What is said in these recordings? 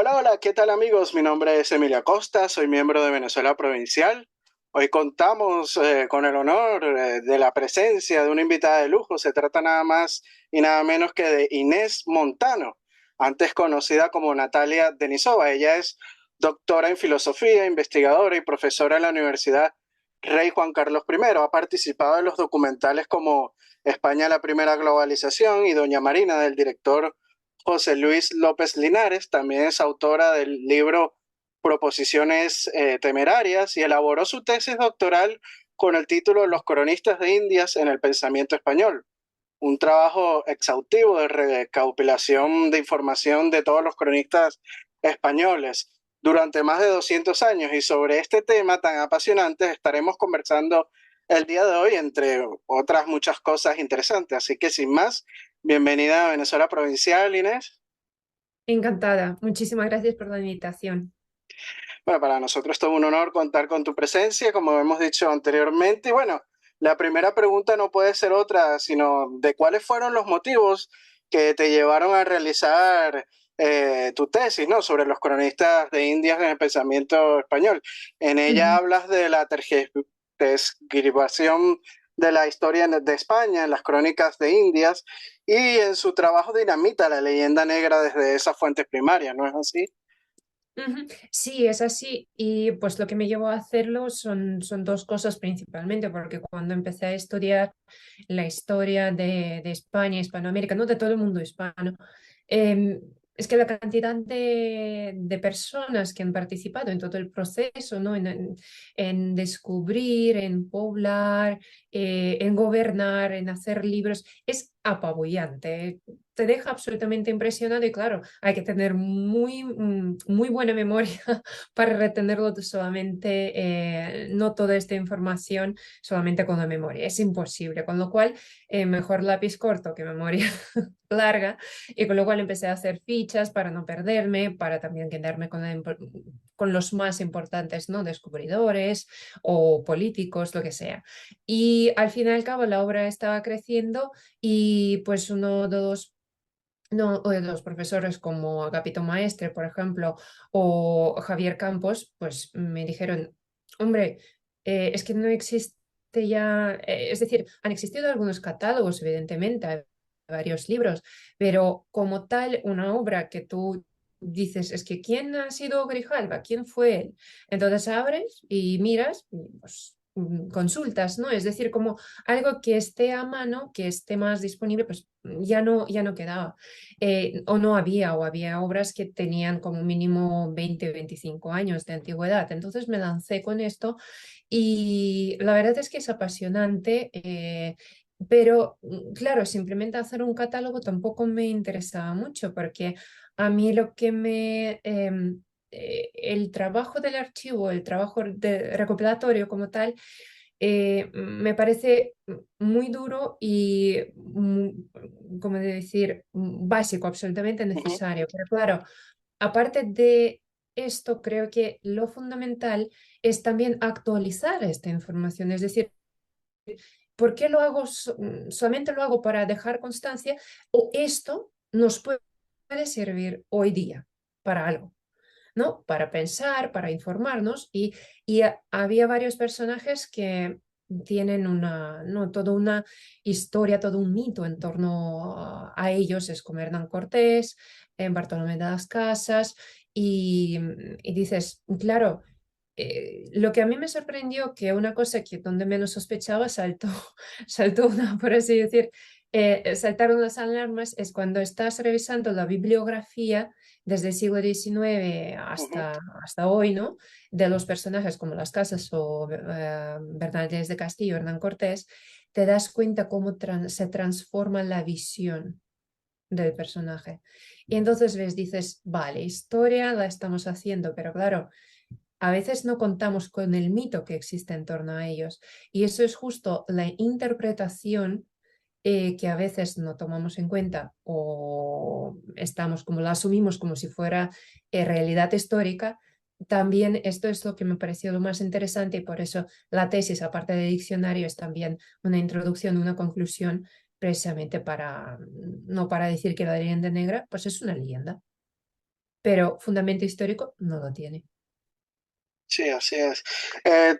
Hola, hola, ¿qué tal amigos? Mi nombre es Emilio Acosta, soy miembro de Venezuela Provincial. Hoy contamos con el honor de la presencia de una invitada de lujo. Se trata nada más y nada menos que de Inés Montano, antes conocida como Natalia Denisova. Ella es doctora en filosofía, investigadora y profesora en la Universidad Rey Juan Carlos I. Ha participado en los documentales como España la primera globalización y Doña Marina del director José Luis López Linares. También es autora del libro Proposiciones Temerarias y elaboró su tesis doctoral con el título Los cronistas de Indias en el pensamiento español, un trabajo exhaustivo de recopilación de información de todos los cronistas españoles durante más de 200 años. Y sobre este tema tan apasionante estaremos conversando el día de hoy, entre otras muchas cosas interesantes. Así que sin más, bienvenida a Venezuela Provincial, Inés. Encantada. Muchísimas gracias por la invitación. Bueno, para nosotros es todo un honor contar con tu presencia, como hemos dicho anteriormente. Y bueno, la primera pregunta no puede ser otra, sino de cuáles fueron los motivos que te llevaron a realizar tu tesis, ¿no? Sobre los cronistas de Indias en el pensamiento español. En ella Ujú. hablas de la tergiversación de la historia de España en las crónicas de Indias y en su trabajo dinamita la leyenda negra desde esas fuentes primarias, ¿no es así? Ujú. Sí, es así. Y pues lo que me llevó a hacerlo son dos cosas principalmente, porque cuando empecé a estudiar la historia de España, Hispanoamérica, no de todo el mundo hispano, em, es que la cantidad de personas que han participado en todo el proceso, ¿no? En descubrir, en poblar, en gobernar, en hacer libros, es apabullante. Te deja absolutamente impresionado y claro, hay que tener muy buena memoria para retenerlo solamente, no toda esta información solamente con la memoria. Es imposible, con lo cual mejor lápiz corto que memoria larga, y con lo cual empecé a hacer fichas para no perderme, para también quedarme con los más importantes, ¿no? Descubridores o políticos, lo que sea. Y al fin y al cabo la obra estaba creciendo y pues uno de los no, o de los profesores como Agapito Maestre, por ejemplo, o Javier Campos, pues me dijeron, hombre, es que no existe ya, es decir, han existido algunos catálogos, evidentemente, hay varios libros, pero como tal, una obra que tú dices, es que ¿quién ha sido Grijalva? ¿Quién fue él? Entonces abres y miras, y, pues consultas, ¿no? Es decir, como algo que esté a mano, que esté más disponible, pues ya no quedaba. O no había, o había obras que tenían como mínimo 20 25 años de antigüedad. Entonces me lancé con esto y la verdad es que es apasionante, pero claro, simplemente hacer un catálogo tampoco me interesaba mucho porque a mí lo que el trabajo del archivo, el trabajo de recopilatorio como tal, me parece muy duro y, como de decir, básico, absolutamente Ujú. necesario. Pero claro, aparte de esto, creo que lo fundamental es también actualizar esta información. Es decir, ¿por qué lo hago? Solamente lo hago para dejar constancia o esto nos puede servir hoy día para algo. ¿No? Para pensar, para informarnos y había varios personajes que tienen una, ¿no? Toda una historia, todo un mito en torno a ellos, es como Hernán Cortés, en Bartolomé de las Casas y dices, claro, lo que a mí me sorprendió que una cosa que donde menos sospechaba saltó, saltó una, por así decir, saltaron las alarmas es cuando estás revisando la bibliografía desde el siglo XIX Ujú. hasta hoy, ¿no? De los personajes como Las Casas o Bernaldez de Castillo, Hernán Cortés, te das cuenta cómo se transforma la visión del personaje. Y entonces ves, dices, vale, historia la estamos haciendo, pero claro, a veces no contamos con el mito que existe en torno a ellos. Y eso es justo la interpretación que a veces no tomamos en cuenta o estamos como la asumimos como si fuera realidad histórica. También esto es lo que me pareció lo más interesante y por eso la tesis, aparte de diccionario, es también una introducción, una conclusión, precisamente para, no para decir que la leyenda negra, pues es una leyenda. pero fundamento histórico no lo tiene. Sí, así es.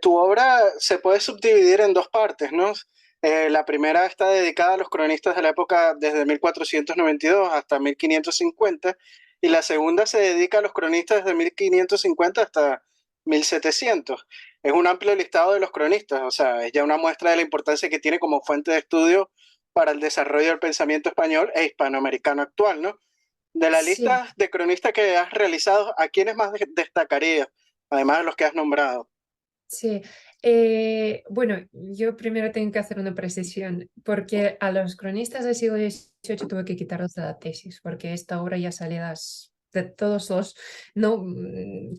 Tu obra se puede subdividir en dos partes, ¿no? La primera está dedicada a los cronistas de la época desde 1492 hasta 1550 y la segunda se dedica a los cronistas desde 1550 hasta 1700. Es un amplio listado de los cronistas, o sea, es ya una muestra de la importancia que tiene como fuente de estudio para el desarrollo del pensamiento español e hispanoamericano actual, ¿no? De la Sí, lista de cronistas que has realizado, ¿a quiénes más destacarías, además de los que has nombrado? sí. Bueno, yo primero tengo que hacer una precisión, porque a los cronistas del siglo XVIII tuve que quitarlos de la tesis, porque esta obra ya salía de todos los no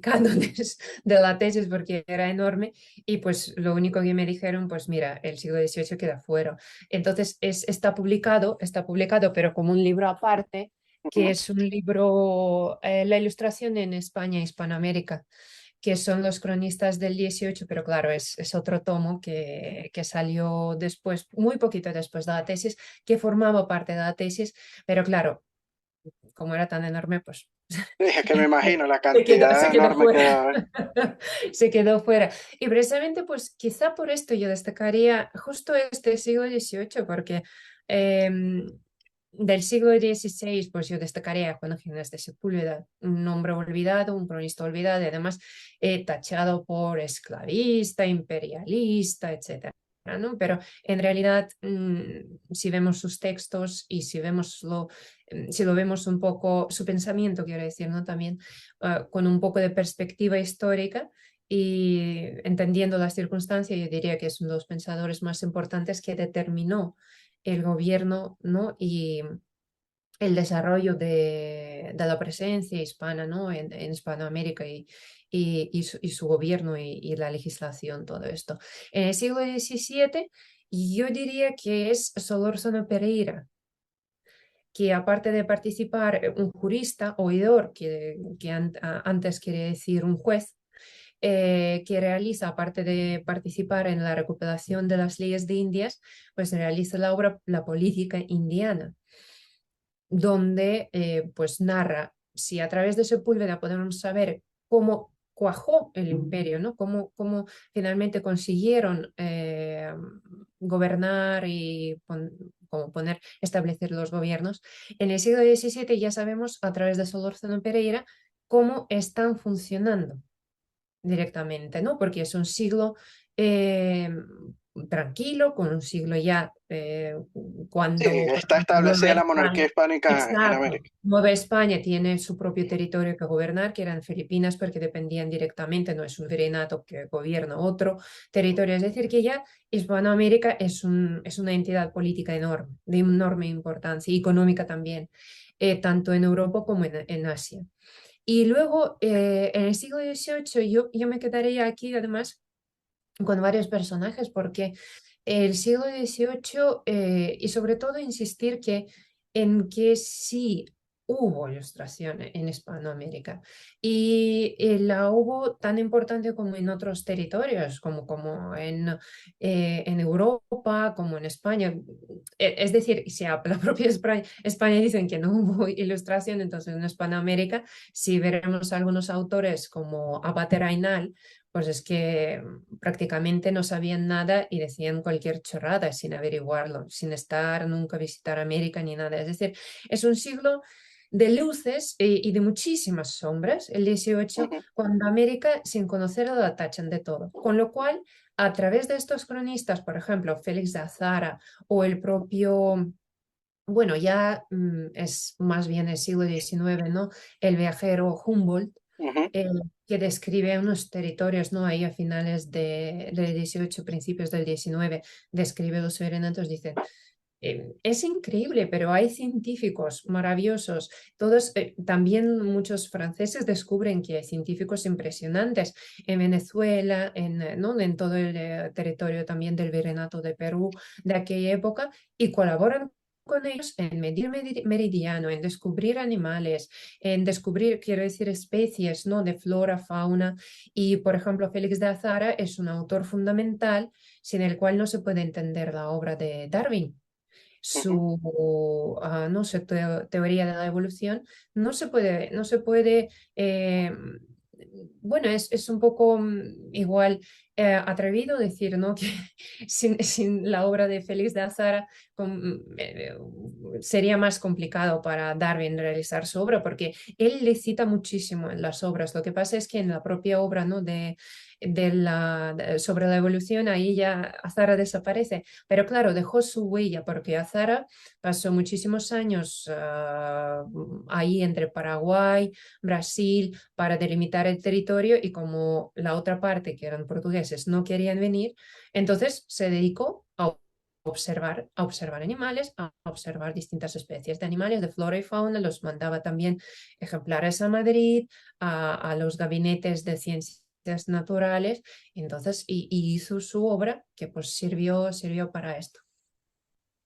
cánones de la tesis, porque era enorme, y pues lo único que me dijeron, pues mira, el siglo XVIII queda fuera. Entonces está publicado, pero como un libro aparte, que Ujú. es un libro, la ilustración en España, Hispanoamérica, que son los cronistas del 18, pero claro, es otro tomo que salió después, muy poquito después de la tesis, que formaba parte de la tesis, pero claro, como era tan enorme, pues Es que me imagino la se cantidad quedó enorme que debe fuera. haber. Se quedó fuera. Y precisamente, pues quizá por esto yo destacaría justo este siglo XVIII, porque em, del siglo XVI, pues yo destacaría a Juan Ginés de Sepúlveda, un hombre olvidado, un cronista olvidado, y además tachado por esclavista, imperialista, etcétera, ¿no? Pero en realidad, si vemos sus textos y si lo vemos un poco, su pensamiento, quiero decir, ¿no? También con un poco de perspectiva histórica y entendiendo las circunstancias, yo diría que es uno de los pensadores más importantes que determinó el gobierno, ¿no? Y el desarrollo de la presencia hispana, ¿no? En Hispanoamérica y su gobierno y la legislación, todo esto. En el siglo XVII, yo diría que es Solórzano Pereira, que aparte de participar, un jurista, oidor, que antes quiere decir un juez, que realiza, aparte de participar en la recuperación de las leyes de Indias, pues realiza la obra La política indiana, donde pues narra, si a través de Sepúlveda podemos saber cómo cuajó el imperio, ¿no? Cómo finalmente consiguieron gobernar y como establecer los gobiernos. En el siglo XVII ya sabemos a través de Solórzano Pereira cómo están funcionando directamente, ¿no? Porque es un siglo eh, tranquilo, con un siglo ya Sí, cuando, por está ejemplo, establecida la monarquía hispánica en Exacto. América. Nueva España tiene su propio territorio que gobernar, que eran Filipinas, porque dependían directamente, no es un virreinato que gobierna otro territorio. Es decir, que ya Hispanoamérica es una entidad política enorme, de enorme importancia y económica también, tanto en Europa como en Asia. Y luego, en el siglo XVIII, yo me quedaría aquí además con varios personajes, porque el siglo XVIII, y sobre todo insistir en que sí hubo ilustración en Hispanoamérica y la hubo tan importante como en otros territorios, como en Europa, como en España. Es decir, si a la propia España dicen que no hubo ilustración, entonces en Hispanoamérica, si veremos algunos autores como Abate Raynal, pues es que prácticamente no sabían nada y decían cualquier chorrada sin averiguarlo, sin estar nunca visitar América ni nada. Es decir, es un siglo de luces y de muchísimas sombras, el 18, Ujú. cuando América sin conocerlo la tachan de todo. Con lo cual, a través de estos cronistas, por ejemplo, Félix de Azara o el propio... Bueno, ya es más bien el siglo XIX, ¿no? El viajero Humboldt, Ujú. eh, que describe unos territorios, ¿no? Ahí a finales del 18, principios del 19, describe los serenatos, dicen, es increíble, pero hay científicos maravillosos. Todos, también muchos franceses descubren que hay científicos impresionantes en Venezuela, ¿no? En todo el territorio también del Virreinato de Perú de aquella época y colaboran con ellos en medir meridiano, en descubrir animales, en descubrir, quiero decir, especies, ¿no? De flora, fauna. Y, por ejemplo, Félix de Azara es un autor fundamental sin el cual no se puede entender la obra de Darwin. Ujú. no sé, teoría de la evolución, no se puede, bueno, es un poco igual atrevido decir, ¿no? Que sin la obra de Félix de Azara sería más complicado para Darwin realizar su obra, porque él le cita muchísimo en las obras. Lo que pasa es que en la propia obra, ¿no? Sobre la evolución, ahí ya Azara desaparece. Pero claro, dejó su huella, porque Azara pasó muchísimos años ahí entre Paraguay, Brasil, para delimitar el territorio, y como la otra parte, que eran portugueses, no querían venir, entonces se dedicó a observar animales, a observar distintas especies de animales, de flora y fauna, los mandaba también ejemplares a Madrid, a los gabinetes de ciencias naturales, entonces, y hizo su obra que pues sirvió para esto.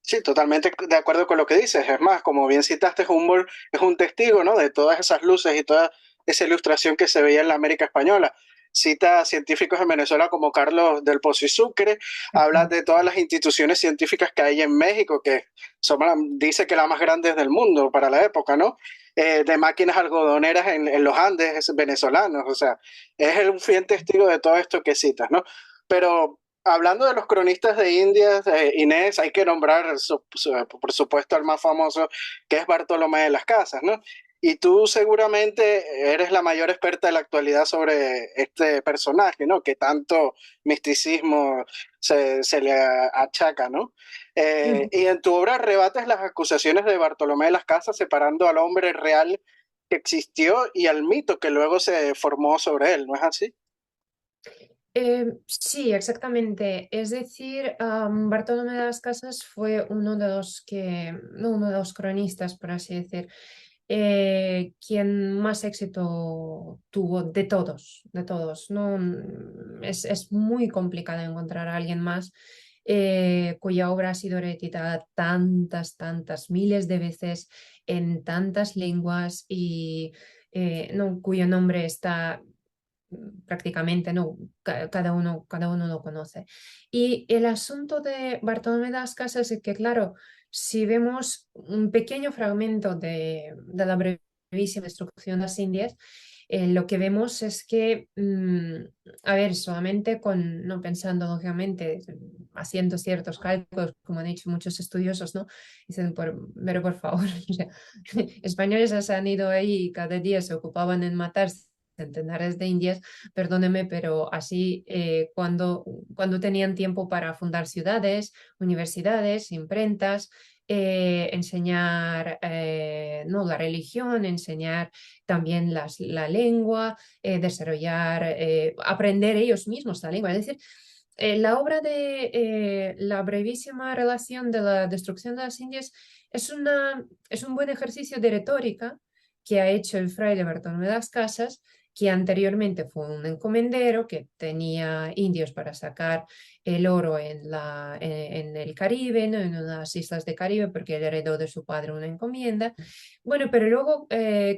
Sí, totalmente de acuerdo con lo que dices. Es más, como bien citaste, Humboldt es un testigo, ¿no? De todas esas luces y toda esa ilustración que se veía en la América española. Cita a científicos en Venezuela como Carlos del Pozo y Sucre, habla de todas las instituciones científicas que hay en México, que son, dice que las más grandes del mundo para la época, ¿no? De máquinas algodoneras en los Andes venezolanos, o sea, es un fiel testigo de todo esto que citas, ¿no? Pero hablando de los cronistas de Indias, Inés, hay que nombrar, por supuesto, al más famoso, que es Bartolomé de las Casas, ¿no? Y tú seguramente eres la mayor experta de la actualidad sobre este personaje, ¿no? Que tanto misticismo se le achaca, ¿no? Ujú. Y en tu obra rebates las acusaciones de Bartolomé de las Casas, separando al hombre real que existió y al mito que luego se formó sobre él, ¿no es así? Sí, exactamente. Es decir, Bartolomé de las Casas fue uno de los no, uno de los cronistas, por así decir, quien más éxito tuvo de todos, de todos. No, es muy complicado encontrar a alguien más cuya obra ha sido reeditada tantas, miles de veces en tantas lenguas y no, cuyo nombre está prácticamente, no, cada uno lo conoce. Y el asunto de Bartolomé de las Casas es que, claro, si vemos un pequeño fragmento de la brevísima destrucción de las Indias, lo que vemos es que, a ver, solamente no pensando lógicamente, haciendo ciertos cálculos, como han dicho muchos estudiosos, ¿no? Dicen, pero por favor, o sea, españoles se han ido ahí y cada día se ocupaban en matar centenares de indias, perdóneme, pero así cuando tenían tiempo para fundar ciudades, universidades, imprentas, enseñar no, la religión, enseñar también la lengua, desarrollar, aprender ellos mismos la lengua. Es decir, la obra de la brevísima relación de la destrucción de las Indias es un buen ejercicio de retórica que ha hecho el fraile Bartolomé de las Casas, que anteriormente fue un encomendero que tenía indios para sacar el oro en el Caribe, ¿no? En unas islas de Caribe, porque él heredó de su padre una encomienda. Bueno, pero luego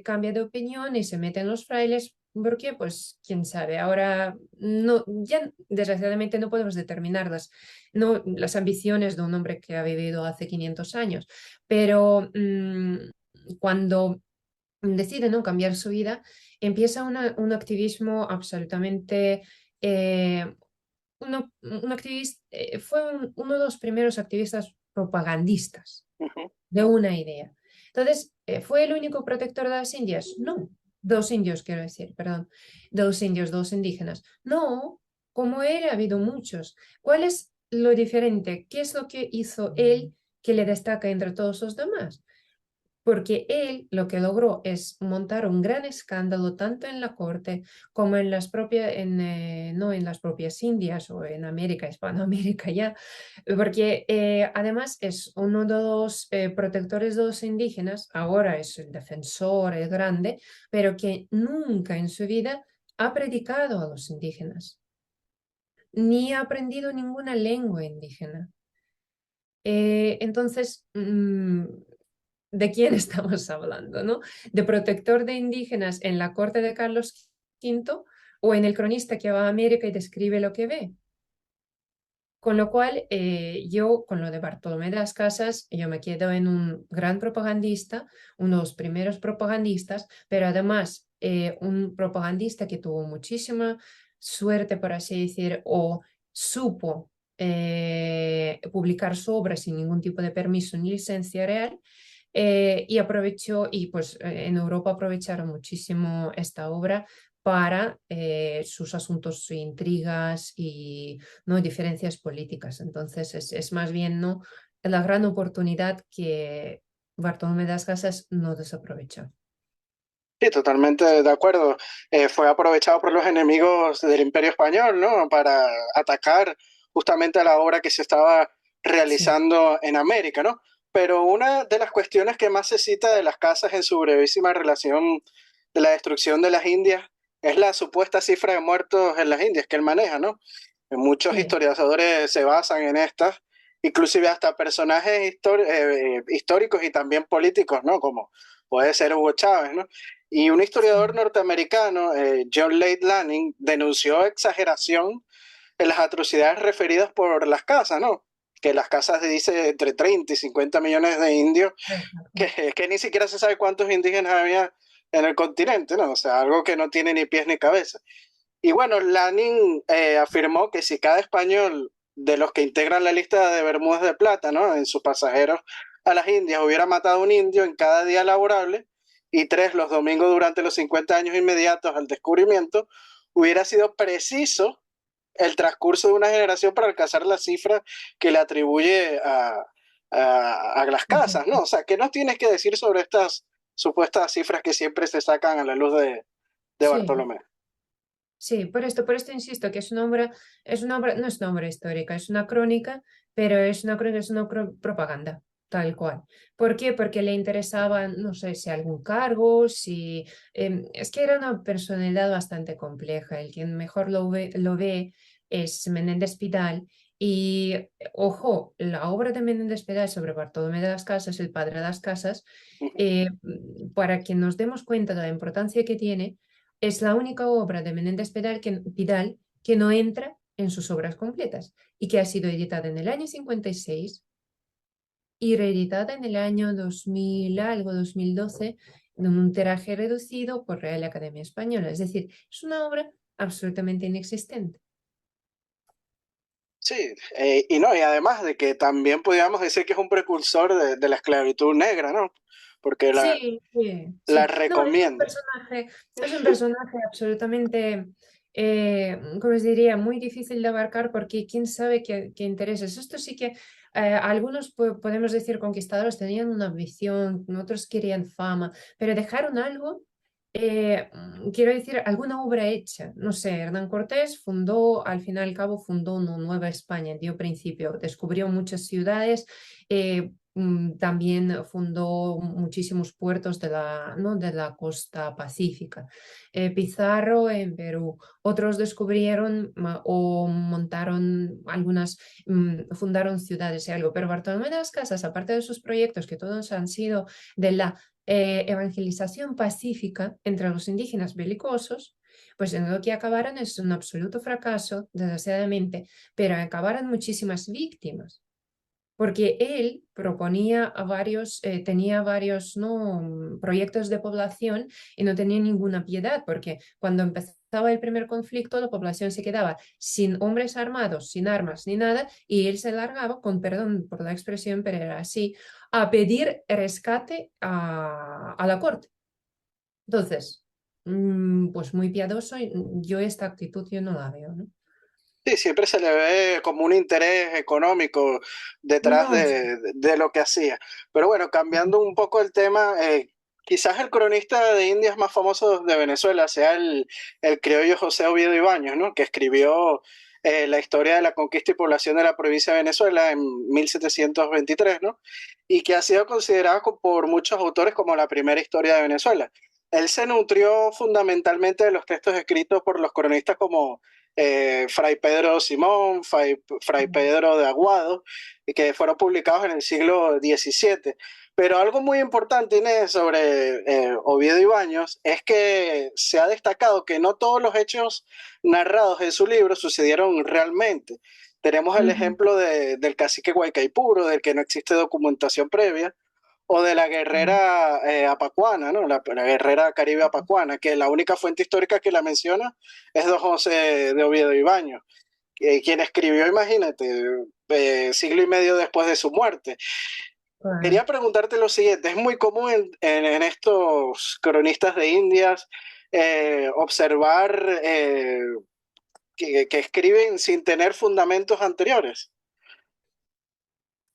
cambia de opinión y se mete en los frailes. ¿Por qué? Pues quién sabe. Ahora no, ya desgraciadamente no podemos determinar no, las ambiciones de un hombre que ha vivido hace 500 años, pero cuando decide no cambiar su vida, empieza un activismo absolutamente... fue uno de los primeros activistas propagandistas Ujú. de una idea. Entonces, ¿fue el único protector de las Indias? No, dos indios, quiero decir, perdón, dos indios, dos indígenas. No, como él ha habido muchos. ¿Cuál es lo diferente? ¿Qué es lo que hizo él que le destaca entre todos los demás? Porque él lo que logró es montar un gran escándalo tanto en la corte como en no en las propias Indias o en América, Hispanoamérica ya, porque además es uno de los protectores de los indígenas, ahora es el defensor, el grande, pero que nunca en su vida ha predicado a los indígenas, ni ha aprendido ninguna lengua indígena. Entonces, ¿de quién estamos hablando, no? ¿De protector de indígenas en la corte de Carlos V o en el cronista que va a América y describe lo que ve? Con lo cual, yo con lo de Bartolomé de las Casas, yo me quedo en un gran propagandista, uno de los primeros propagandistas, pero además un propagandista que tuvo muchísima suerte, por así decir, o supo publicar su obra sin ningún tipo de permiso ni licencia real. Y aprovechó, y pues en Europa aprovecharon muchísimo esta obra para sus asuntos, intrigas y no diferencias políticas. Entonces es más bien no la gran oportunidad que Bartolomé de las Casas no desaprovechó. Sí, totalmente de acuerdo. Fue aprovechado por los enemigos del Imperio Español, ¿no? Para atacar justamente a la obra que se estaba Sí, realizando en América, ¿no? Pero una de las cuestiones que más se cita de las casas en su brevísima relación de la destrucción de las Indias es la supuesta cifra de muertos en las Indias que él maneja, ¿no? Muchos sí, historiadores se basan en estas, inclusive hasta personajes históricos y también políticos, ¿no? Como puede ser Hugo Chávez, ¿no? Y un historiador sí. norteamericano, John Late Lanning, denunció exageración en las atrocidades referidas por las casas, ¿no? Que las casas dice entre 30 y 50 millones de indios, Exacto. que ni siquiera se sabe cuántos indígenas había en el continente, ¿no? O sea, algo que no tiene ni pies ni cabeza. Y bueno, Lanning afirmó que si cada español de los que integran la lista de Bermudas de Plata, ¿no? En sus pasajeros a las Indias hubiera matado a un indio en cada día laborable y tres los domingos durante los 50 años inmediatos al descubrimiento, hubiera sido preciso el transcurso de una generación para alcanzar la cifra que le atribuye a las casas, ¿no? O sea, ¿qué nos tienes que decir sobre estas supuestas cifras que siempre se sacan a la luz de Sí, Bartolomé? sí, por esto insisto que es una obra, no es una obra histórica, es una crónica, pero es una crónica, es una propaganda, tal cual. ¿Por qué? Porque le interesaba, no sé, si algún cargo, si... es que era una personalidad bastante compleja, el quien mejor lo ve es Menéndez Pidal. Y, ojo, la obra de Menéndez Pidal sobre Bartolomé de las Casas, el padre de las Casas, para que nos demos cuenta de la importancia que tiene, es la única obra de Menéndez Pidal que no entra en sus obras completas y que ha sido editada en el año 56 y reeditada en el año 2000 algo, 2012, en un tiraje reducido por Real Academia Española. Es decir, es una obra absolutamente inexistente. Sí, y no, y además de que también podríamos decir que es un precursor de la esclavitud negra, ¿no? Porque Sí, sí, la sí. No, recomienda. es un personaje absolutamente, ¿cómo os diría? Muy difícil de abarcar porque quién sabe qué intereses. Esto sí que algunos podemos decir conquistadores tenían una ambición, otros querían fama, pero dejaron algo, quiero decir, alguna obra hecha. No sé, Hernán Cortés fundó, al fin y al cabo, fundó una nueva España, dio principio, descubrió muchas ciudades. También fundó muchísimos puertos de ¿no? de la costa pacífica. Pizarro en Perú. Otros descubrieron o montaron algunas, fundaron ciudades y algo. Pero Bartolomé de las Casas, aparte de sus proyectos, que todos han sido de la evangelización pacífica entre los indígenas belicosos, pues en lo que acabaron es un absoluto fracaso, desgraciadamente, pero acabaron muchísimas víctimas porque él proponía a varios, tenía varios ¿no? proyectos de población y no tenía ninguna piedad, porque cuando empezaba el primer conflicto, la población se quedaba sin hombres armados, sin armas ni nada, y él se largaba, con perdón por la expresión, pero era así, a pedir rescate a la corte. Entonces, pues muy piadoso, y yo esta actitud yo no la veo, ¿no? Sí, siempre se le ve como un interés económico detrás No, sí. de lo que hacía. Pero bueno, cambiando un poco el tema, quizás el cronista de Indias más famoso de Venezuela sea el criollo José Oviedo Ibáñez, ¿no? Que escribió la historia de la conquista y población de la provincia de Venezuela en 1723, ¿no? Y que ha sido considerado por muchos autores como la primera historia de Venezuela. Él se nutrió fundamentalmente de los textos escritos por los cronistas como Fray Pedro Simón, Fray Pedro de Aguado, y que fueron publicados en el siglo XVII. Pero algo muy importante, Inés, sobre Oviedo y Baños es que se ha destacado que no todos los hechos narrados en su libro sucedieron realmente, Tenemos el Ujú. ejemplo del cacique Guaycaipuro, del que no existe documentación previa, o de la Mm. guerrera apacuana, ¿no? La guerrera caribe apacuana, que la única fuente histórica que la menciona es don José de Oviedo Ibaño, quien escribió, imagínate, siglo y medio después de su muerte. Claro. Quería preguntarte lo siguiente, es muy común en estos cronistas de Indias observar que escriben sin tener fundamentos anteriores.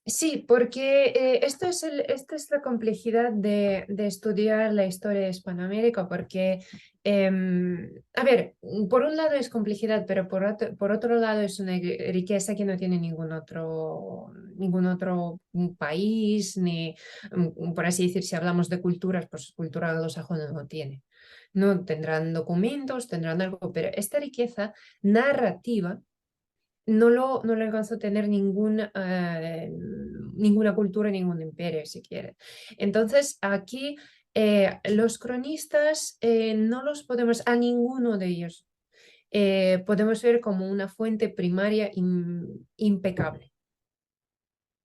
Sí, porque esta es la complejidad de estudiar la historia de Hispanoamérica, porque, a ver, por un lado es complejidad, pero por otro lado es una riqueza que no tiene ningún otro país, ni, por así decir, si hablamos de culturas, pues cultura anglosajona no tiene. No tendrán documentos, tendrán algo, pero esta riqueza narrativa no lo alcanzó a tener ninguna cultura, ningún imperio, si quiere. Entonces, aquí los cronistas no los podemos, a ninguno de ellos, podemos ver como una fuente primaria impecable.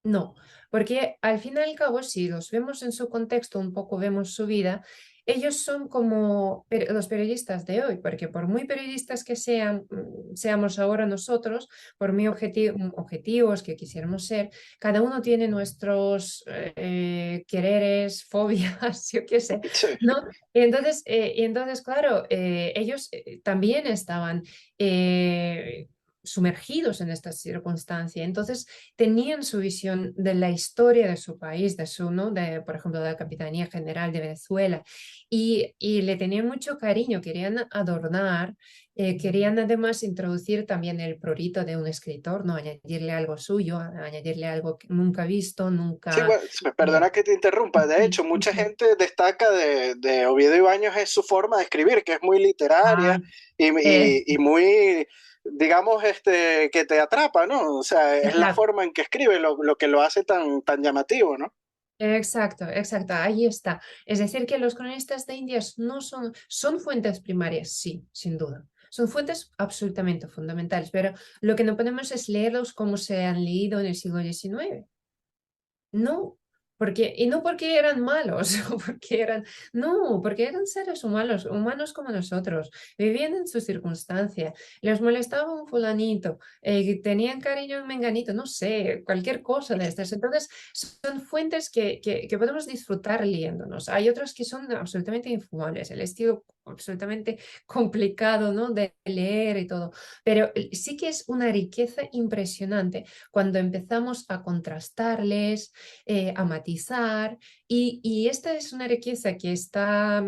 No, porque al fin y al cabo, si los vemos en su contexto, un poco vemos su vida, ellos son como los periodistas de hoy, porque por muy periodistas que seamos ahora nosotros, por muy objetivos que quisiéramos ser, cada uno tiene nuestros quereres, fobias, yo qué sé, Sí. ¿no? Y entonces, claro, ellos también estaban sumergidos en esta circunstancia. Entonces, tenían su visión de la historia de su país, ¿no? Por ejemplo, de la Capitanía General de Venezuela, y le tenían mucho cariño, querían adornar, querían además introducir también el prurito de un escritor, ¿no? Añadirle algo suyo, añadirle algo que nunca visto, Sí, nunca... bueno, perdona que te interrumpa. De hecho, mucha gente destaca de Oviedo Ibáñez es su forma de escribir, que es muy literaria Ah, y muy, digamos, que te atrapa, ¿no? O sea, es la exacto. forma en que escribe lo que lo hace tan llamativo, ¿no? Exacto, exacto, ahí está. Es decir, que los cronistas de Indias no son fuentes primarias, sí, sin duda. Son fuentes absolutamente fundamentales, pero lo que no podemos es leerlos como se han leído en el siglo XIX. No, y no porque eran malos, no, porque eran seres humanos, humanos como nosotros, vivían en su circunstancia, les molestaba un fulanito, tenían cariño a un menganito, no sé, cualquier cosa de estas. Entonces, son fuentes que podemos disfrutar leyéndonos. Hay otras que son absolutamente infumables, el estilo absolutamente complicado, ¿no? De leer y todo, pero sí que es una riqueza impresionante cuando empezamos a contrastarles, a matizar. Y esta es una riqueza que está,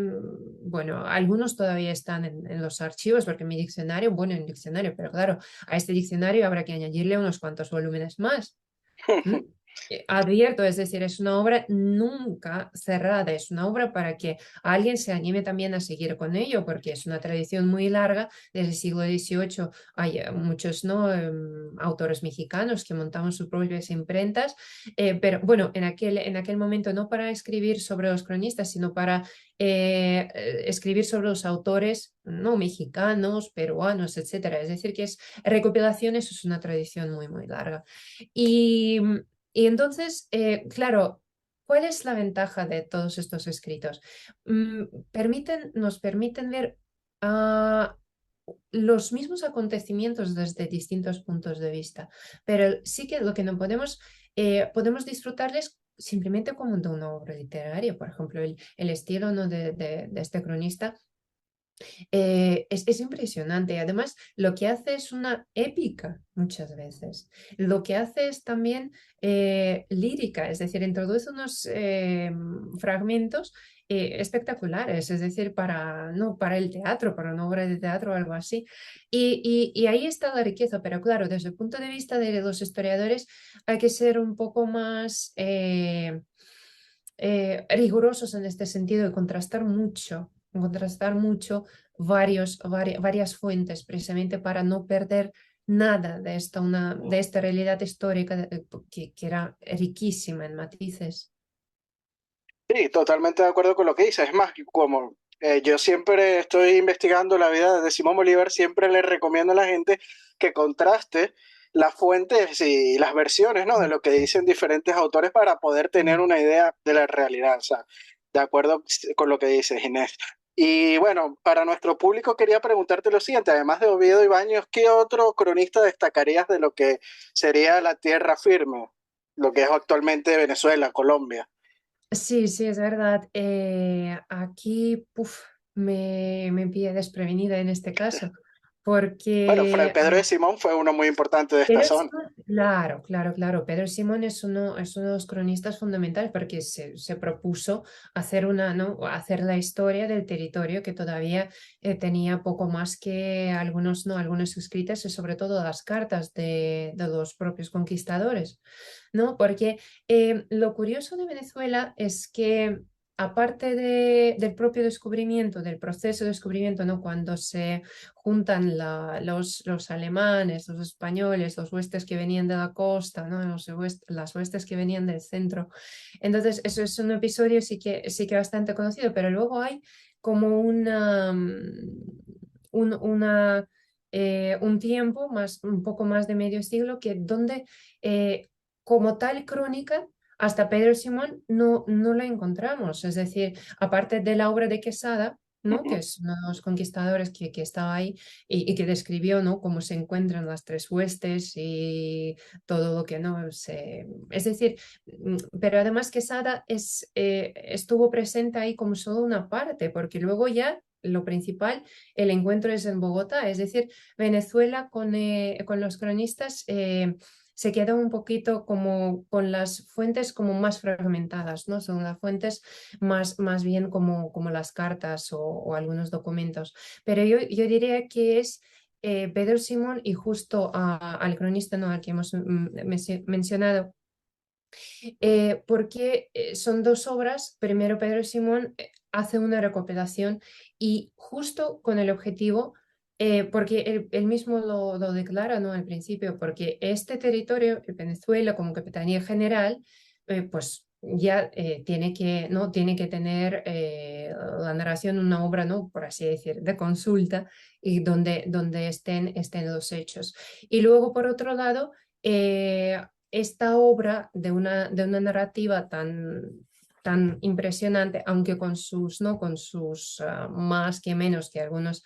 bueno, algunos todavía están en los archivos, porque mi diccionario, bueno, en diccionario, pero claro, a este diccionario habrá que añadirle unos cuantos volúmenes más. ¿M? Abierto, es decir, es una obra nunca cerrada, es una obra para que alguien se anime también a seguir con ello, porque es una tradición muy larga. Desde el siglo XVIII hay muchos, ¿no? Autores mexicanos que montamos sus propias imprentas, pero bueno, en aquel momento no para escribir sobre los cronistas, sino para escribir sobre los autores, ¿no? Mexicanos, peruanos, etcétera. Es decir, que es recopilaciones, es una tradición muy, muy larga. Y, y entonces, claro, ¿cuál es la ventaja de todos estos escritos? Nos permiten ver ah, los mismos acontecimientos desde distintos puntos de vista, pero sí que lo que no podemos disfrutarles simplemente como de una obra literaria. Por ejemplo, el estilo, ¿no? de este cronista es impresionante. Además, lo que hace es una épica muchas veces. Lo que hace es también lírica, es decir, introduce unos fragmentos espectaculares, es decir, no, para el teatro, para una obra de teatro o algo así. Y ahí está la riqueza, pero claro, desde el punto de vista de los historiadores hay que ser un poco más... rigurosos en este sentido y contrastar mucho varias fuentes precisamente para no perder nada de esta realidad histórica que era riquísima en matices. Sí, totalmente de acuerdo con lo que dices. Es más, como yo siempre estoy investigando la vida de Simón Bolívar, siempre le recomiendo a la gente que contraste. las fuentes y las versiones, ¿no? De lo que dicen diferentes autores para poder tener una idea de la realidad, o sea, de acuerdo con lo que dice Inés. Y bueno, para nuestro público quería preguntarte lo siguiente, además de Oviedo y Baños, ¿qué otro cronista destacarías de lo que sería la tierra firme, lo que es actualmente Venezuela, Colombia? Sí, sí, es verdad. Aquí me pilla desprevenida en este caso, Bueno, Fray porque Pedro de Simón fue uno muy importante de esta Pedro zona. Simón, claro, claro, claro. Pedro Simón es uno de los cronistas fundamentales porque se propuso hacer ¿no? Hacer la historia del territorio que todavía tenía poco más que algunos, ¿no? Algunos escritos y sobre todo las cartas de los propios conquistadores, ¿no? Porque lo curioso de Venezuela es que aparte del propio descubrimiento, del proceso de descubrimiento, ¿no? Cuando se juntan los alemanes, los españoles, los huestes que venían de la costa, ¿no? Las huestes que venían del centro. Entonces, eso es un episodio sí que bastante conocido, pero luego hay como una, un tiempo, un poco más de medio siglo, que donde como tal crónica hasta Pedro Simón no la encontramos. Es decir, aparte de la obra de Quesada, ¿no? Que Ujú. es uno de los conquistadores que estaba ahí y que describió, ¿no? Cómo se encuentran las tres huestes y todo lo que no se... Es decir, pero además Quesada estuvo presente ahí como solo una parte, porque luego ya lo principal, el encuentro es en Bogotá, es decir, Venezuela con los cronistas se queda un poquito como con las fuentes como más fragmentadas, ¿no? Son las fuentes más bien como las cartas o algunos documentos. Pero yo diría que es Pedro Simón y justo al cronista, ¿no? Al que hemos mencionado, porque son dos obras. Primero, Pedro Simón hace una recopilación y justo con el objetivo, porque él mismo lo declara, ¿no? Al principio, porque este territorio, Venezuela como Capitanía General, pues ya ¿no? Tiene que tener la narración una obra, ¿no? Por así decir, de consulta y donde estén los hechos. Y luego, por otro lado, esta obra de una narrativa tan impresionante, aunque con sus, ¿no? Con sus más que menos que algunos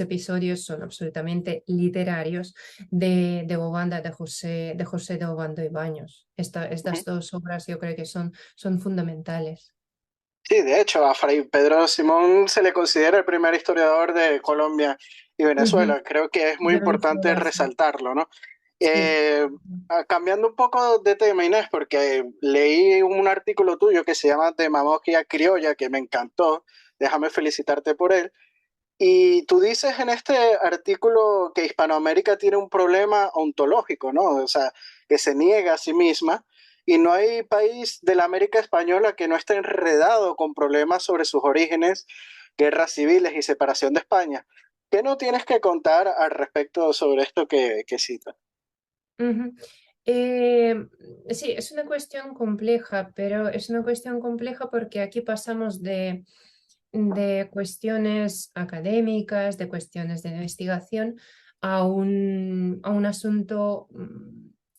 episodios son absolutamente literarios, de Obanda, de José de Obando y Baños. Estas dos obras yo creo que son fundamentales. Sí, de hecho, a Fray Pedro Simón se le considera el primer historiador de Colombia y Ujú. Venezuela. Creo que es muy De importante Venezuela, sí. resaltarlo, ¿no? Sí. Eh, Cambiando un poco de tema, Inés, porque leí un artículo tuyo que se llama Demagogia Criolla, que me encantó. Déjame felicitarte por él. Y tú dices en este artículo que Hispanoamérica tiene un problema ontológico, ¿no? O sea, que se niega a sí misma y no hay país de la América española que no esté enredado con problemas sobre sus orígenes, guerras civiles y separación de España. ¿Qué no tienes que contar al respecto sobre esto que cita? Ujú. Eh, sí, es una cuestión compleja, pero es una cuestión compleja porque aquí pasamos de cuestiones académicas, de cuestiones de investigación, a un asunto,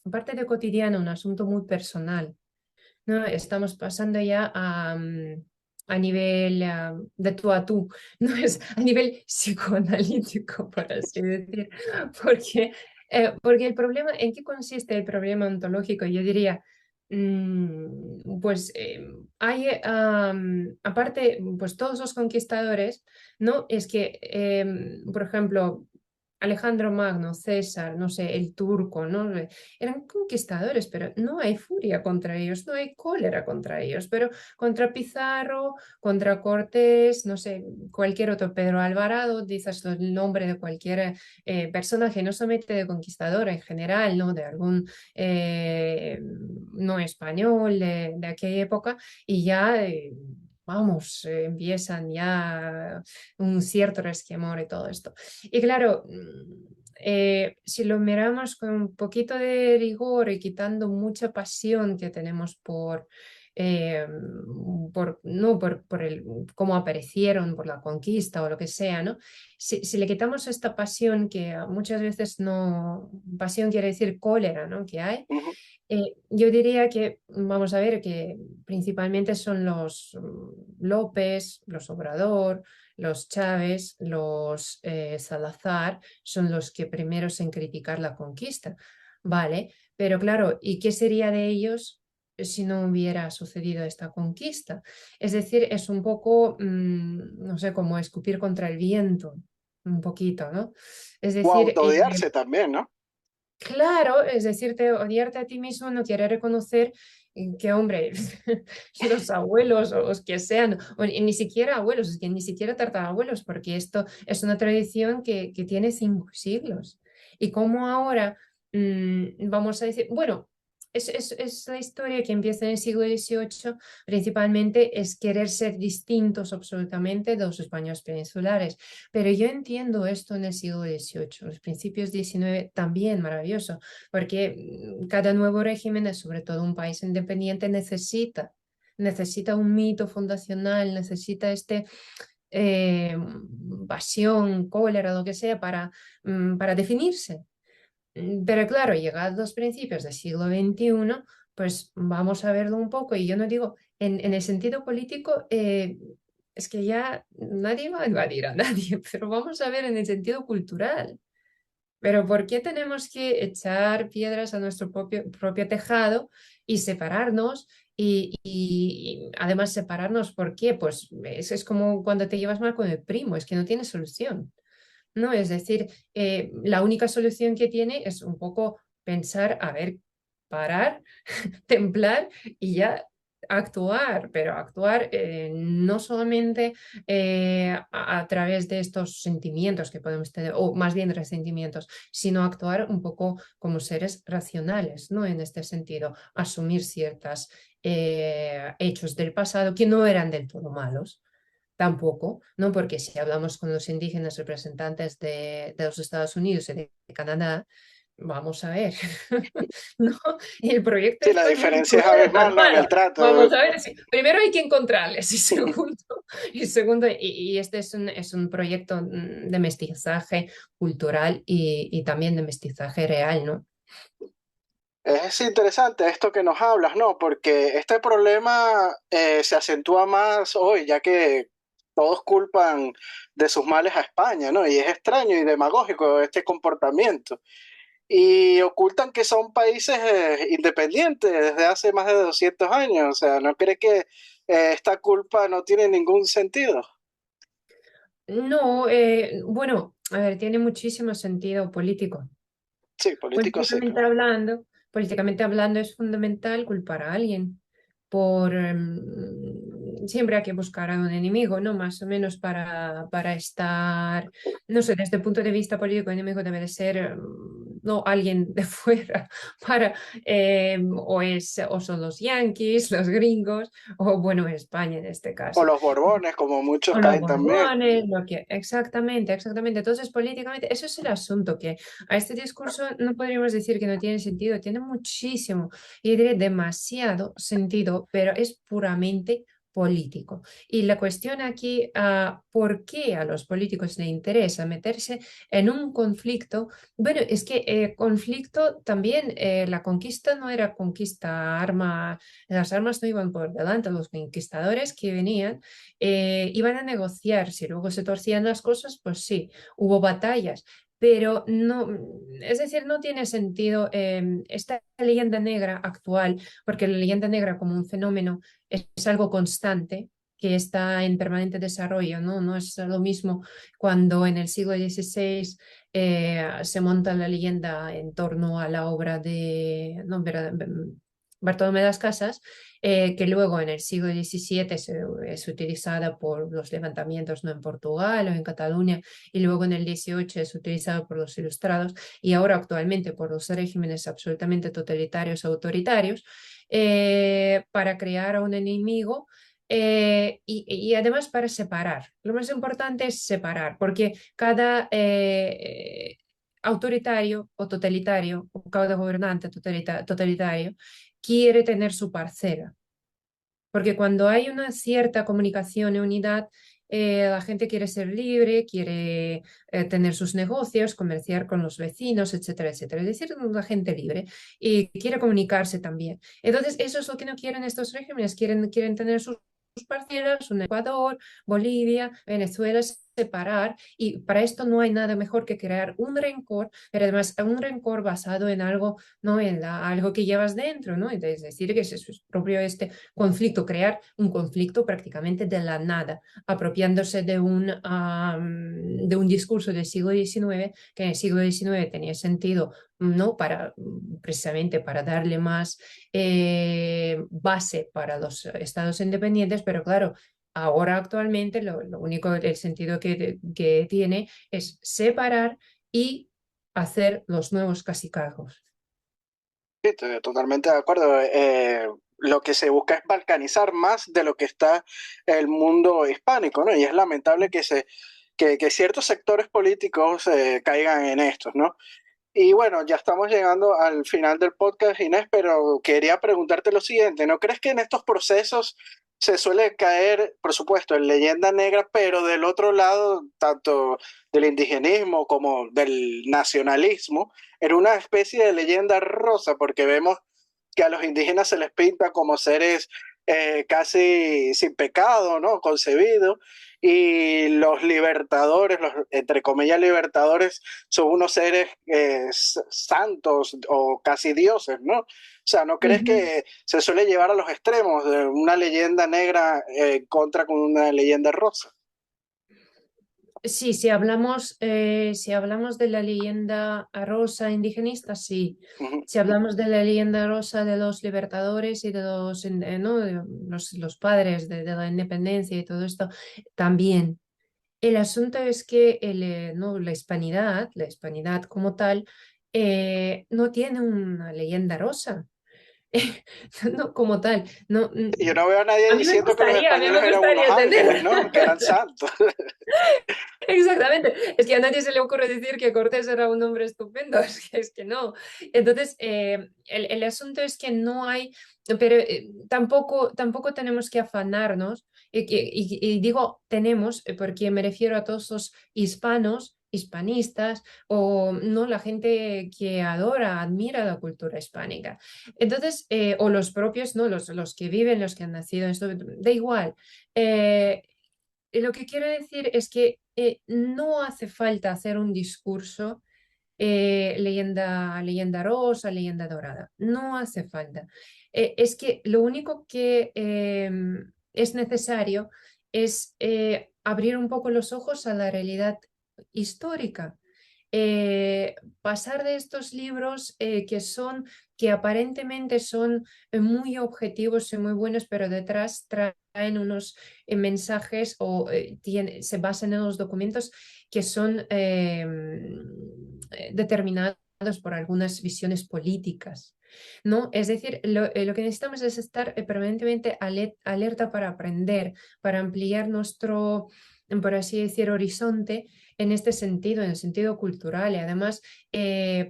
aparte de cotidiano, un asunto muy personal, ¿no? Estamos pasando ya a nivel de tú a tú, no es a nivel psicoanalítico, por así decir, porque el problema, ¿en qué consiste el problema ontológico? Yo diría, pues hay, aparte, pues todos los conquistadores, ¿no? Es que, por ejemplo, Alejandro Magno, César, no sé, el turco, ¿no? Eran conquistadores, pero no hay furia contra ellos, no hay cólera contra ellos, pero contra Pizarro, contra Cortés, no sé, cualquier otro, Pedro Alvarado, dices el nombre de cualquier personaje, no solamente de conquistador en general, ¿no? De algún no español de aquella época, y ya... Vamos, empiezan ya un cierto resquemor y todo esto. Y claro, si lo miramos con un poquito de rigor y quitando mucha pasión que tenemos no por cómo aparecieron, por la conquista o lo que sea, ¿no? Si le quitamos esta pasión que muchas veces no, pasión quiere decir cólera, ¿no? Que hay, Ujú. yo diría que, vamos a ver, que principalmente son los López, los Obrador, los Chávez, los Salazar, son los que primeros en criticar la conquista, ¿vale? Pero claro, ¿y qué sería de ellos si no hubiera sucedido esta conquista? Es decir, es un poco, no sé, como escupir contra el viento, un poquito, ¿no? Es O decir, autodiarse también, ¿no? claro, es decirte, odiarte a ti mismo no quiere reconocer que, hombre, los abuelos o los que sean, o ni siquiera abuelos, es que ni siquiera tartarabuelos, porque esto es una tradición que tiene 5 siglos. Y como ahora vamos a decir, bueno, es la historia que empieza en el siglo XVIII, principalmente es querer ser distintos absolutamente de los españoles peninsulares. Pero yo entiendo esto en el siglo XVIII, los principios XIX también maravilloso, porque cada nuevo régimen, sobre todo un país independiente, necesita un mito fundacional, necesita eh, pasión, cólera, lo que sea, para definirse. Pero claro, llegados los principios del siglo XXI, pues vamos a verlo un poco. Y yo no digo, en el sentido político, es que ya nadie va a invadir a nadie, pero vamos a ver en el sentido cultural. Pero ¿por qué tenemos que echar piedras a nuestro propio tejado y separarnos? Y además separarnos, ¿por qué? Pues es como cuando te llevas mal con el primo, es que no tiene solución. ¿No? Es decir, la única solución que tiene es un poco pensar, a ver, parar, templar y ya actuar, pero actuar no solamente a través de estos sentimientos que podemos tener, o más bien resentimientos, sino actuar un poco como seres racionales, ¿no? En este sentido, asumir ciertos hechos del pasado que no eran del todo malos tampoco, ¿no? Porque si hablamos con los indígenas representantes de los Estados Unidos y de Canadá, vamos a ver, ¿no? Y el proyecto Sí, la está muy diferencia es cruel, abismal, ¿no? En el hermano. trato. Vamos a ver, sí. Primero hay que encontrarles y segundo, y este es un proyecto de mestizaje cultural y también de mestizaje real, ¿no? Es interesante esto que nos hablas, ¿no? Porque este problema se acentúa más hoy, ya que todos culpan de sus males a España, ¿no? Y es extraño y demagógico este comportamiento. Y ocultan que son países independientes desde hace más de 200 años. O sea, ¿no cree que esta culpa no tiene ningún sentido? No, bueno, a ver, tiene muchísimo sentido político. Sí, político sí, Políticamente claro. hablando, políticamente hablando es fundamental culpar a alguien por siempre hay que buscar a un enemigo, ¿no? Más o menos para estar, no sé, desde el punto de vista político, el enemigo debe de ser no alguien de fuera para o son los yanquis, los gringos, o bueno, España en este O caso. los Borbones, como muchos O los caen también. Borbones, exactamente, exactamente. Entonces, políticamente, eso es el asunto, que a este discurso no podríamos decir que no tiene sentido, tiene muchísimo, y diré demasiado sentido, pero es puramente político. Y la cuestión aquí, ¿por qué a los políticos les interesa meterse en un conflicto? Bueno, es que conflicto también, la conquista no era conquista arma, las armas no iban por delante, los conquistadores que venían iban a negociar, si luego se torcían las cosas, pues sí, hubo batallas, pero no, es decir, no tiene sentido esta leyenda negra actual, porque la leyenda negra como un fenómeno es algo constante que está en permanente desarrollo, ¿no? No es lo mismo cuando en el siglo XVI se monta la leyenda en torno a la obra de no, Bartolomé de las Casas, que luego en el siglo XVII es utilizada por los levantamientos, ¿no? En Portugal o en Cataluña, y luego en el XVIII es utilizada por los ilustrados, y ahora actualmente por los regímenes absolutamente totalitarios, autoritarios, para crear a un enemigo. Y además para separar. Lo más importante es separar, porque cada autoritario o totalitario, o cada gobernante totalitario, quiere tener su parcela. Porque cuando hay una cierta comunicación y unidad, la gente quiere ser libre, quiere tener sus negocios, comerciar con los vecinos, etcétera, etcétera. Es decir, la gente libre y quiere comunicarse también. Entonces, eso es lo que no quieren estos regímenes, quieren tener sus parcelas, un Ecuador, Bolivia, Venezuela, separar, y para esto no hay nada mejor que crear un rencor, pero además un rencor basado en algo, no en algo que llevas dentro, ¿no? Es decir, que es propio este conflicto, crear un conflicto prácticamente de la nada, apropiándose de un discurso del siglo XIX, que en el siglo XIX tenía sentido, ¿no? Precisamente para darle más base para los estados independientes, pero claro, ahora actualmente lo único, el sentido que tiene es separar y hacer los nuevos cacicazgos. Sí, estoy totalmente de acuerdo. Lo que se busca es balcanizar más de lo que está el mundo hispánico, ¿no? Y es lamentable que ciertos sectores políticos caigan en estos, ¿no? Y bueno, ya estamos llegando al final del podcast, Inés, pero quería preguntarte lo siguiente, ¿no crees que en estos procesos se suele caer, por supuesto, en leyenda negra, pero del otro lado, tanto del indigenismo como del nacionalismo, en una especie de leyenda rosa, porque vemos que a los indígenas se les pinta como seres casi sin pecado, ¿no? Concebidos, y los libertadores, los entre comillas libertadores, son unos seres santos o casi dioses, ¿no? O sea, ¿no crees Ujú. que se suele llevar a los extremos de una leyenda negra contra con una leyenda rosa? Sí, si hablamos de la leyenda rosa indigenista, sí. Ujú. Si hablamos de la leyenda rosa de los libertadores y de ¿no? de los padres de la independencia y todo esto, también. El asunto es que no, la hispanidad como tal, no tiene una leyenda rosa. No, como tal. No, Y yo no veo a nadie diciendo que los a mí españoles me eran unos gustaría ángeles, tener. ¿no? Que eran santos. Exactamente. Es que a nadie se le ocurre decir que Cortés era un hombre estupendo. Es que no. Entonces, el asunto es que no hay, pero tampoco tenemos que afanarnos. Y digo tenemos, porque me refiero a todos los hispanos, hispanistas, o no la gente que adora, admira la cultura hispánica. Entonces, o los propios, no, los que viven, los que han nacido en esto, da igual. Eh, lo que quiero decir es que no hace falta hacer un discurso leyenda rosa, leyenda dorada. No hace falta. Es que lo único que es necesario es abrir un poco los ojos a la realidad histórica. Pasar de estos libros que aparentemente son muy objetivos y muy buenos, pero detrás traen unos mensajes o se basan en los documentos que son determinados por algunas visiones políticas, ¿no? Es decir, lo que necesitamos es estar permanentemente alerta para aprender, para ampliar nuestro, por así decir, horizonte en este sentido, en el sentido cultural, y además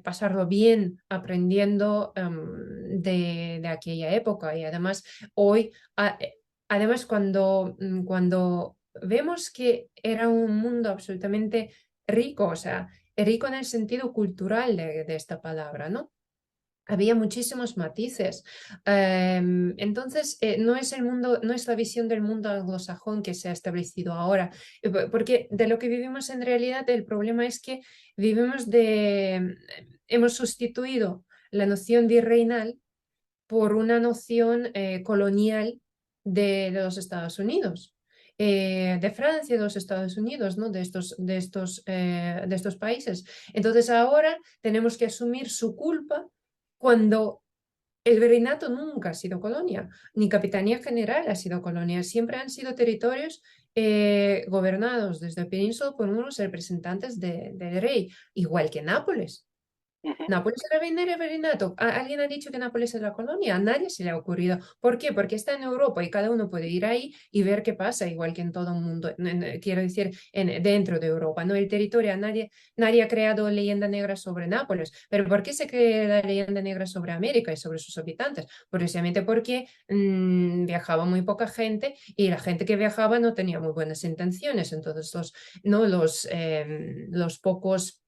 pasarlo bien aprendiendo de aquella época. Y además hoy, además cuando vemos que era un mundo absolutamente rico, o sea, rico en el sentido cultural de esta palabra, ¿no? Había muchísimos matices. Entonces, no es el mundo, no es la visión del mundo anglosajón que se ha establecido ahora, porque de lo que vivimos en realidad, el problema es que hemos sustituido la noción virreinal por una noción colonial de los Estados Unidos. De Francia, de los Estados Unidos, ¿no? De estos países. Entonces ahora tenemos que asumir su culpa cuando el virreinato nunca ha sido colonia, ni capitanía general ha sido colonia, siempre han sido territorios gobernados desde el península por unos representantes del rey, igual que Nápoles. Ujú. Nápoles era virreinato. ¿Alguien ha dicho que Nápoles es la colonia? A nadie se le ha ocurrido. ¿Por qué? Porque está en Europa y cada uno puede ir ahí y ver qué pasa, igual que en todo el mundo. Quiero decir, dentro de Europa, ¿no? El territorio, nadie ha creado leyenda negra sobre Nápoles. ¿Pero por qué se cree la leyenda negra sobre América y sobre sus habitantes? Precisamente porque viajaba muy poca gente y la gente que viajaba no tenía muy buenas intenciones. Entonces, no, los pocos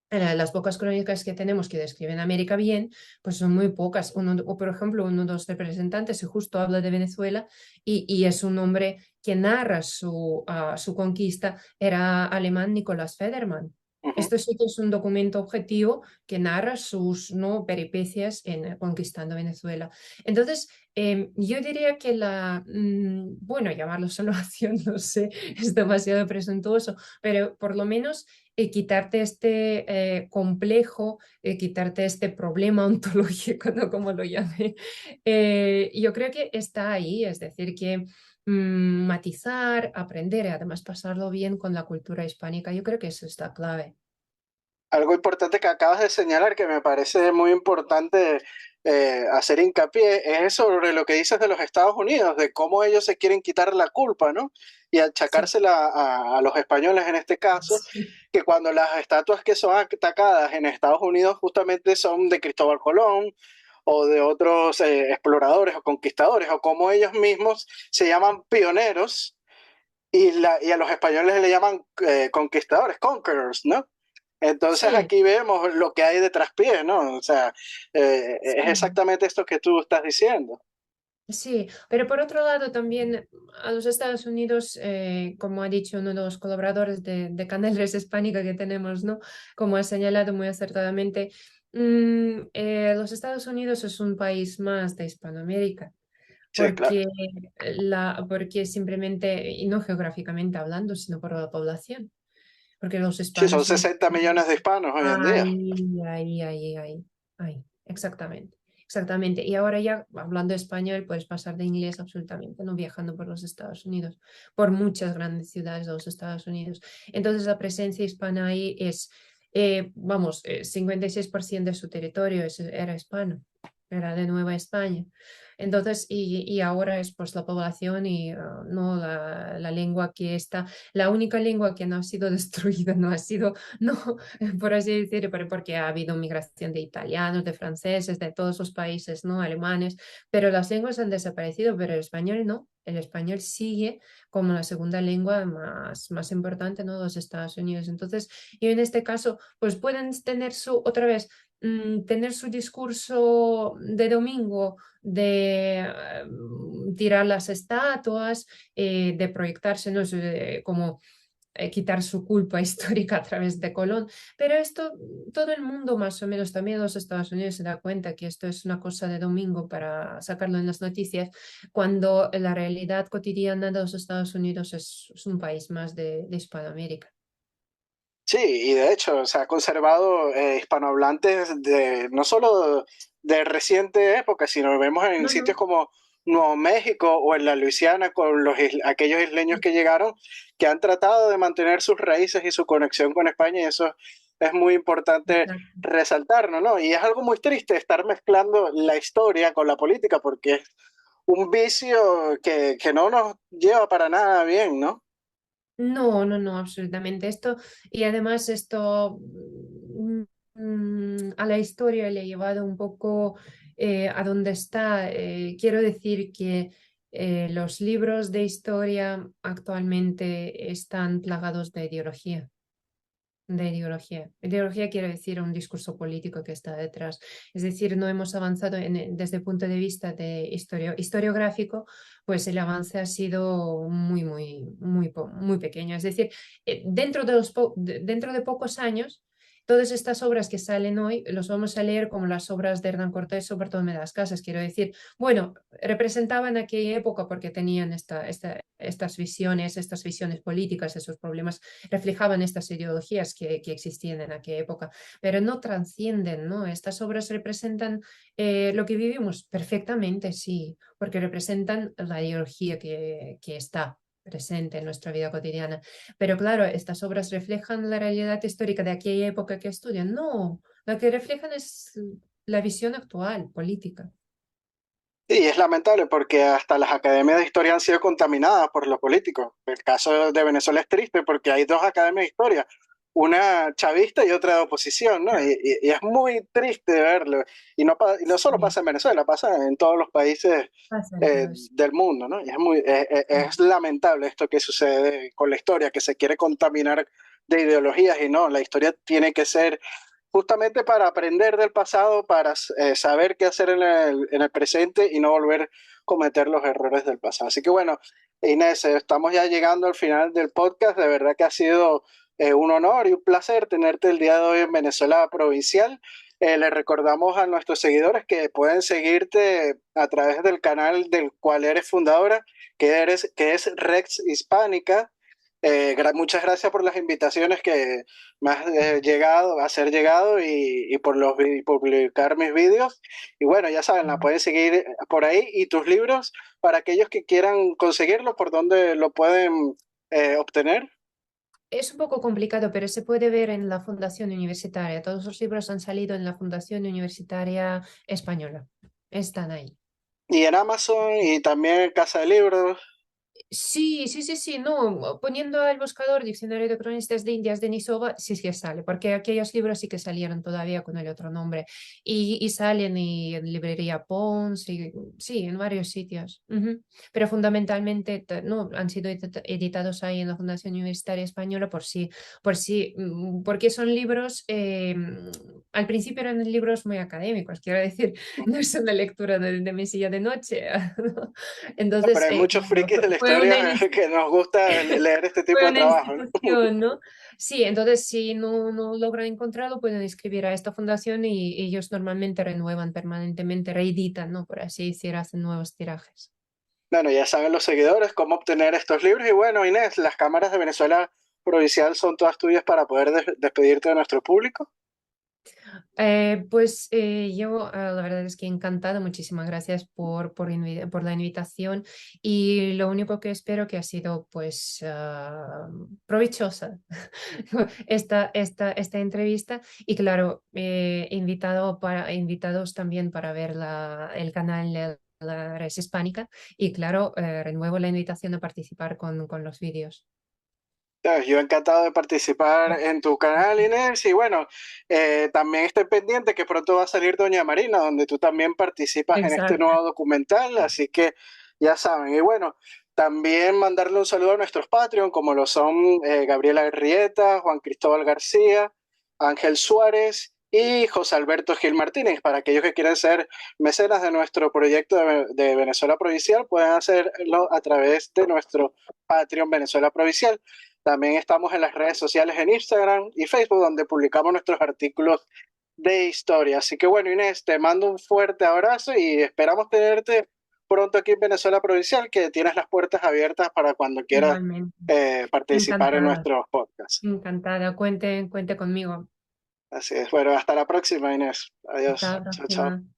las pocas crónicas que tenemos que describen América bien, pues son muy pocas. O por ejemplo, uno de los representantes justo habla de Venezuela y es un hombre que narra su conquista, era alemán Nicolás Federmann. Ujú. Esto sí que es un documento objetivo que narra sus, ¿no?, peripecias conquistando Venezuela. Entonces, yo diría que bueno, llamarlo salvación, no sé, es demasiado presuntuoso, pero por lo menos quitarte este complejo, quitarte este problema ontológico, ¿no? Como lo llamé, yo creo que está ahí, es decir, que matizar, aprender y además pasarlo bien con la cultura hispánica, yo creo que eso está clave. Algo importante que acabas de señalar, que me parece muy importante hacer hincapié, es sobre lo que dices de los Estados Unidos, de cómo ellos se quieren quitar la culpa, ¿no? Y Sí, achacársela a los españoles en este caso, sí, que cuando las estatuas que son atacadas en Estados Unidos justamente son de Cristóbal Colón o de otros exploradores o conquistadores, o como ellos mismos se llaman pioneros y a los españoles le llaman conquistadores, conquerors, ¿no? Entonces sí, aquí vemos lo que hay de traspié, ¿no? O sea, es sí. exactamente esto que tú estás diciendo. Sí, pero por otro lado también a los Estados Unidos, como ha dicho uno de los colaboradores de Canales Hispánica que tenemos, ¿no? Como ha señalado muy acertadamente, los Estados Unidos es un país más de Hispanoamérica, Sí, claro. porque simplemente, y no geográficamente hablando, sino por la población, porque los Sí, son hispanos son 60 millones de hispanos hoy en día. ahí, exactamente, exactamente. Y ahora ya hablando español, puedes pasar de inglés absolutamente, no viajando por los Estados Unidos, por muchas grandes ciudades de los Estados Unidos. Entonces la presencia hispana ahí es, vamos, 56% de su territorio era hispano, era de Nueva España. Entonces, y ahora es pues la población y no la lengua que está, la única lengua que no ha sido destruida, no ha sido, no, por así decirlo, pero porque ha habido migración de italianos, de franceses, de todos los países, ¿no? Alemanes, pero las lenguas han desaparecido, pero el español no. El español sigue como la segunda lengua más importante, ¿no?, de los Estados Unidos. Entonces, y en este caso, pues pueden tener otra vez, tener su discurso de domingo, de tirar las estatuas, de proyectarse, ¿no?, como quitar su culpa histórica a través de Colón. Pero esto, todo el mundo más o menos, también los Estados Unidos se da cuenta que esto es una cosa de domingo para sacarlo en las noticias, cuando la realidad cotidiana de los Estados Unidos es un país más de Hispanoamérica. Sí, y de hecho se ha conservado hispanohablantes de no solo de reciente época, sino vemos en No, sitios no. como Nuevo México o en la Luisiana con aquellos isleños que llegaron, que han tratado de mantener sus raíces y su conexión con España, y eso es muy importante Exacto. resaltarlo, ¿no? Y es algo muy triste estar mezclando la historia con la política, porque es un vicio que no nos lleva para nada bien, ¿no? No, no, no, absolutamente. Y además esto a la historia le ha llevado un poco a donde está. Quiero decir que los libros de historia actualmente están plagados de ideología. De ideología. Ideología quiere decir un discurso político que está detrás. Es decir, no hemos avanzado desde el punto de vista de historiográfico, pues el avance ha sido muy pequeño. Es decir, dentro de pocos años, todas estas obras que salen hoy los vamos a leer como las obras de Hernán Cortés o Bartolomé de las Casas. Quiero decir, bueno, representaban aquella época porque tenían estas visiones políticas, esos problemas reflejaban estas ideologías que existían en aquella época, pero no trascienden, ¿no? Estas obras representan lo que vivimos perfectamente, sí, porque representan la ideología que está presente en nuestra vida cotidiana. Pero claro, estas obras reflejan la realidad histórica de aquella época que estudian. No, Lo que reflejan es la visión actual, política. Sí, es lamentable porque hasta las academias de historia han sido contaminadas por los políticos. El caso de Venezuela es triste porque hay dos academias de historia, una chavista y otra de oposición, ¿no? Y es muy triste verlo. Y no solo Sí, pasa en Venezuela, pasa en todos los países pasa en todos. del mundo, ¿no? Y es lamentable esto que sucede con la historia, que se quiere contaminar de ideologías y no, la historia tiene que ser justamente para aprender del pasado, para saber qué hacer en el presente y no volver a cometer los errores del pasado. Así que bueno, Inés, estamos ya llegando al final del podcast. De verdad que ha sido un honor y un placer tenerte el día de hoy en Venezuela Provincial. Le recordamos a nuestros seguidores que pueden seguirte a través del canal del cual eres fundadora, que es Rex Hispánica. Muchas gracias por las invitaciones que me has llegado, hacer llegado y por publicar mis vídeos. Y bueno, ya saben, la pueden seguir por ahí. Y tus libros, para aquellos que quieran conseguirlo, ¿por dónde lo pueden obtener? Es un poco complicado, pero se puede ver en la Fundación Universitaria. Todos los libros han salido en la Fundación Universitaria Española. Están ahí. Y en Amazon y también en Casa de Libros. Sí, sí, sí, sí, no, poniendo al buscador Diccionario de Cronistas de Indias de Nisova, sí, sí sale, porque aquellos libros sí que salieron todavía con el otro nombre y salen y en librería Pons, y, sí, en varios sitios. Ujú. Pero fundamentalmente no, han sido editados ahí en la Fundación Universitaria Española porque son libros, al principio eran libros muy académicos, quiero decir, no es una lectura de mesilla de noche. No, pero Entonces, hay muchos bueno, frikis de la fue una, historia que nos gusta leer este tipo fue de una trabajo, ¿no? institución, ¿no? Sí, entonces si no logran encontrarlo, pueden escribir a esta fundación y ellos normalmente renuevan permanentemente, reeditan, ¿no? Por así decir, hacen nuevos tirajes. Bueno, ya saben los seguidores cómo obtener estos libros. Y bueno, Inés, las cámaras de Venezuela Provincial son todas tuyas para poder despedirte de nuestro público. Yo la verdad es que encantada, muchísimas gracias por la invitación y lo único que espero que ha sido pues provechosa esta entrevista y claro, invitados también para ver el canal de la Red Hispánica y claro, renuevo la invitación a participar con los vídeos. Yo encantado de participar en tu canal, Inés. Y bueno, también estoy pendiente que pronto va a salir Doña Marina, donde tú también participas en este Exacto. nuevo documental. Así que ya saben. Y bueno, también mandarle un saludo a nuestros Patreon, como lo son Gabriela Arrieta, Juan Cristóbal García, Ángel Suárez y José Alberto Gil Martínez. Para aquellos que quieran ser mecenas de nuestro proyecto de Venezuela Provincial, pueden hacerlo a través de nuestro Patreon Venezuela Provincial. También estamos en las redes sociales en Instagram y Facebook, donde publicamos nuestros artículos de historia. Así que bueno, Inés, te mando un fuerte abrazo y esperamos tenerte pronto aquí en Venezuela Provincial, que tienes las puertas abiertas para cuando quieras Igualmente. participar en Encantada, nuestros podcasts. encantada. Cuente conmigo. Así es. Bueno, hasta la próxima, Inés. Hasta Adiós. la Chao, chao. próxima.